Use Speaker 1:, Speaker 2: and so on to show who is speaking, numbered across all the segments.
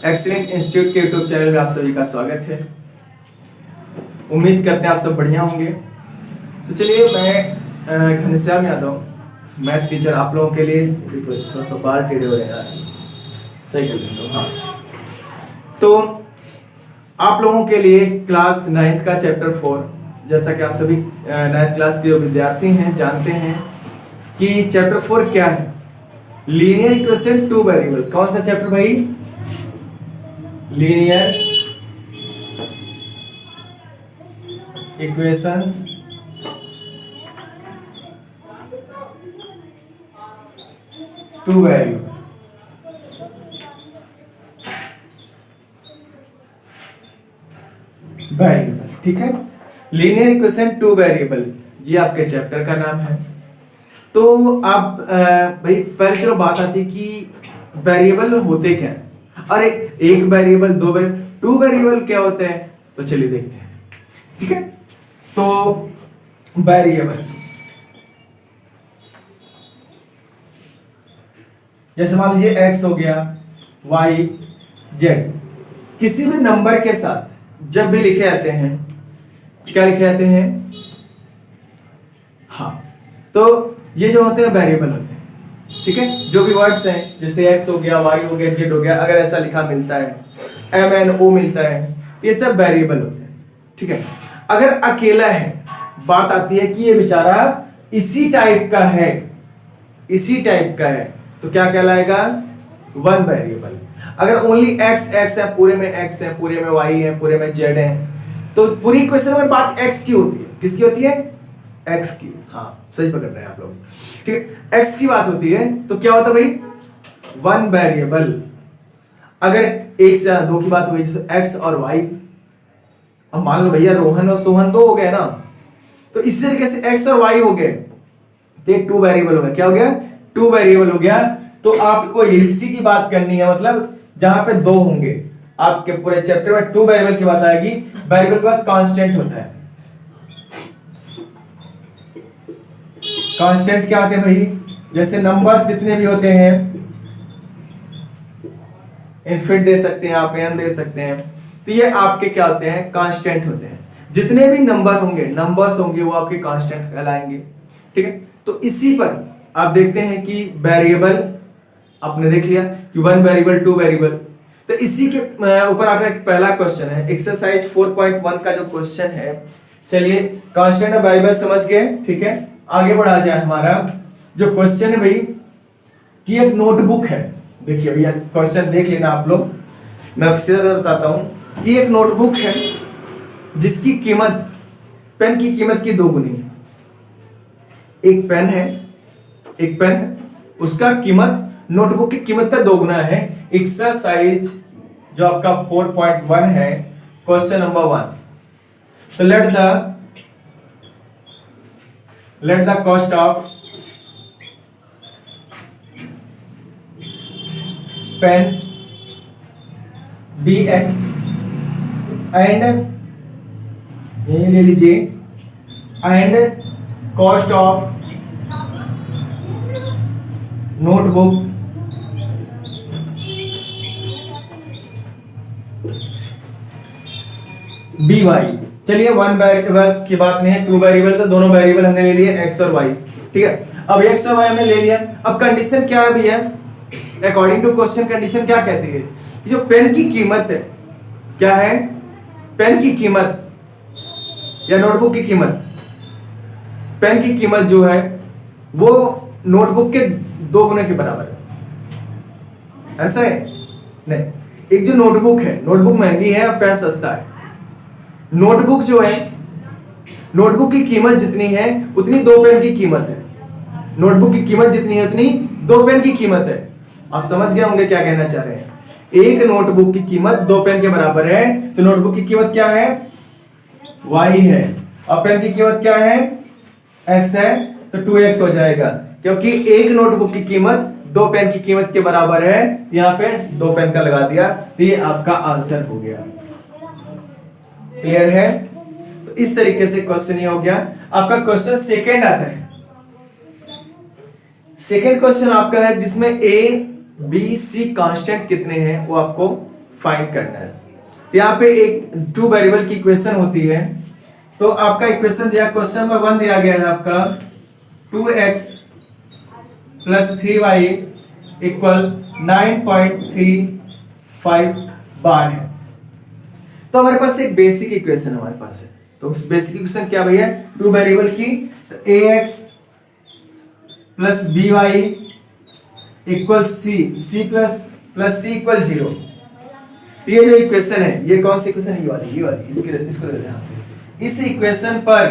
Speaker 1: Excellent institute के YouTube channel में आप सभी का स्वागत है। उम्मीद करते हैं आप सब बढ़िया होंगे। तो चलिए, मैं घनश्याम यादव, मैथ टीचर, आप लोगों के लिए थोड़ा सा बाल टेढ़े हो रहे हैं, सही कर देता हूँ। हाँ, तो आप लोगों के लिए क्लास 9th का चैप्टर 4, जैसा कि आप सभी 9th क्लास के विद्यार्थी हैं जानते हैं कि चैप्टर 4 क्या है। Linear equation two variable. कौन सा चैप्टर भाई? Linear equations two variable. ठीक है, लीनियर इक्वेशन टू वेरिएबल, ये आपके चैप्टर का नाम है। तो आप भाई पहले चलो बात आती है कि वेरिएबल होते क्या है। अरे एक वेरिएबल, दो वेरिएबल, टू वेरिएबल क्या होते हैं, तो चलिए देखते हैं। ठीक है, तो वेरिएबल जैसे मान लीजिए x हो गया, y, z, किसी भी नंबर के साथ जब भी लिखे जाते हैं, क्या लिखे जाते हैं? हाँ, तो ये जो होते हैं वेरिएबल होते हैं। ठीक है, जो भी वर्ड्स हैं जैसे x हो गया, y हो गया, z हो गया, अगर ऐसा लिखा मिलता है, MNO मिलता है, ये सब वेरिएबल होते हैं। ठीक है, अगर अकेला है, बात आती है कि ये बेचारा इसी टाइप का है, इसी टाइप का है, तो क्या कहलाएगा? One variable. अगर ओनली x है, पूरे में x है, पूरे में y है, पूरे में z है, तो पूरी इक्वेशन में बात x की होती है। किसकी होती है? x की। हाँ, सही पकड़ रहे हैं आप लोग। ठीक है, x की बात होती है, तो क्या होता है भाई? One variable. अगर एक से दो की बात हुई, जैसे x और y, अब मान लो भैया रोहन और सोहन दो हो गए ना, तो इसी तरीके से x और y हो गए, तो ये टू वेरिएबल हो गया। क्या हो गया? टू वेरिएबल हो गया। तो आपको इसी की बात करनी है, मतलब जहां पे दो होंगे, आपके पूरे चैप्टर में टू वेरिएबल की बात आएगी। वेरिएबल के बाद कांस्टेंट होता है। कांस्टेंट क्या होते हैं भाई? जैसे नंबर्स जितने भी होते हैं, इनफिनिट दे सकते हैं आप, n दे सकते हैं, तो ये आपके क्या होते हैं? कांस्टेंट होते हैं। जितने भी नंबर होंगे, नंबर्स होंगे, वो आपके कांस्टेंट कहलाएंगे। ठीक है, तो इसी पर आप देखते हैं कि वेरिएबल आपने देख लिया कि वन वेरिएबल, टू वेरिएबल। तो इसी के ऊपर आपका एक पहला क्वेश्चन है, एक्सरसाइज 4.1 का जो क्वेश्चन है। चलिए, कांस्टेंट और वेरिएबल समझ गए। ठीक है, आगे बढ़ा जाए। हमारा जो क्वेश्चन है भाई, कि एक नोटबुक है। देखिए भैया, क्वेश्चन देख लेना आप लोग, मैं सीधा बताता हूं कि एक नोटबुक है जिसकी कीमत पेन की कीमत की 2 गुनी है। एक पेन है, एक पेन है, उसका कीमत नोटबुक की कीमत का 2 गुना है। एक्सरसाइज जो आपका 4.1 है, क्वेश्चन नंबर 1। तो let the cost of pen be x and, ये ले लीजिए, and cost of notebook be y. चलिए, वन वेरिएबल की बात नहीं है, टू वेरिएबल, तो दोनों वेरिएबल हमने ले लिए x और y। ठीक है, अब x और y हमने ले लिया। अब कंडीशन क्या है भैया? अकॉर्डिंग टू क्वेश्चन कंडीशन क्या कहती है कि जो पेन की कीमत है, क्या है? पेन की कीमत या नोटबुक की कीमत, पेन की कीमत जो है वो नोटबुक के 2 गुने के बराबर है। ऐसा है? नहीं, एक जो नोटबुक है, नोटबुक महंगी है और पेन सस्ता है। नोटबुक जो है, नोटबुक की कीमत जितनी है उतनी 2 पेन की कीमत है। नोटबुक की कीमत जितनी है उतनी 2 पेन की कीमत है। आप समझ गए होंगे क्या कहना चाह रहे हैं। एक नोटबुक की कीमत 2 पेन के बराबर है, तो नोटबुक की कीमत क्या है? y है, और पेन की कीमत क्या है? x है, तो 2x हो जाएगा, क्योंकि एक नोटबुक की कीमत 2 पेन की कीमत के बराबर है। यहां पे 2 पेन का लगा दिया, तो ये आपका आंसर हो गया। क्लियर है? तो इस तरीके से क्वेश्चन ये हो गया। आपका क्वेश्चन सेकेंड आता है। सेकेंड क्वेश्चन आपका है जिसमें ए बी सी कांस्टेंट कितने हैं वो आपको फाइंड करना है। तो यहाँ पे एक 2 वेरिएबल की इक्वेशन होती है। तो आपका इक्वेशन दिया, क्वेश्चन नंबर 1 दिया गया है आपका 2x प्लस 3y इक्वल 9.35 बार है। तो हमारे पास एक बेसिक इक्वेशन हमारे पास है। तो उस बेसिक इक्वेशन क्या भैया, 2 वेरिएबल की, तो ax plus by equal c plus c equal 0। ये जो इक्वेशन है, ये कौन सी इक्वेशन है, ये वाली इसको ले लें आपसे। इस इक्वेशन पर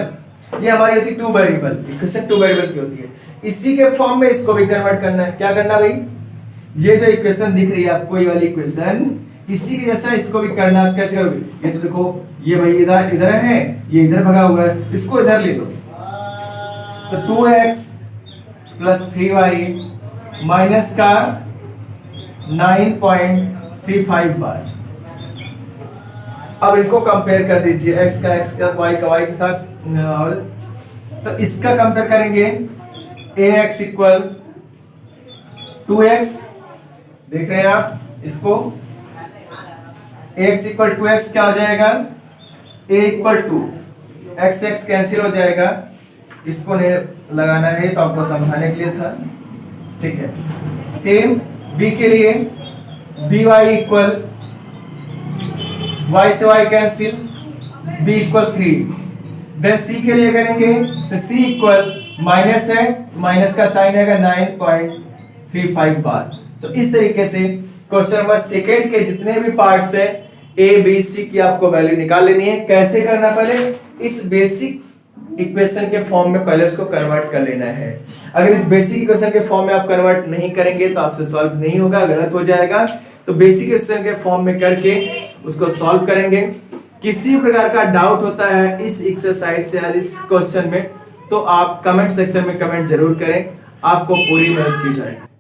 Speaker 1: ये हमारी होती है 2 वेरिएबल, इक्वेशन 2 वेरिएबल की होती है। इसी के फॉर्म में इसको भी कन्वर्ट करना है। क्या करना भाई, ये जो इक्वेशन दिख रही है आपको, ये वाली इक्वेशन, इसी के जैसा इसको भी करना है। कैसे करोगे, ये तो देखो ये भाई इधर है, ये इधर भगा हुआ है, इसको इधर ले लो। तो 2x प्लस 3y माइनस का 9.35 बार। अब इनको कंपेयर कर दीजिए, x का y के साथ, और तो इसका कंपेयर करेंगे, ax इक्वल 2x, देख रहे हैं आप इसको, ax इक्वल 2x क्या हो जाएगा, a इक्वल 2, x कैंसिल हो जाएगा, इसको नहीं लगाना है, तो आपको समझाने के लिए था, ठीक है। सेम b के लिए, by इक्वल, y से y cancel, b equal 3। Then c के लिए करेंगे, तो c इक्वल, माइनस है, माइनस का साइन आएगा 9.35 बार। तो इस तरीके से क्वेश्चन नंबर सेकंड के जितने भी पार्ट्स हैं, a b c की आपको वैल्यू निकाल लेनी है। कैसे करना, पहले इस बेसिक इक्वेशन के फॉर्म में पहले उसको कन्वर्ट कर लेना है। अगर इस बेसिक इक्वेशन के फॉर्म में आप कन्वर्ट नहीं करेंगे तो आपसे सॉल्व नहीं होगा, गलत हो जाएगा। तो बेसिक इक्वेशन के फॉर्म में करके उसको सॉल्व करेंगे। किसी प्रकार का डाउट होता है इस एक्सरसाइज से या इस क्वेश्चन में, तो आप कमेंट सेक्शन में कमेंट जरूर करें, आपको पूरी मदद की जाएगी।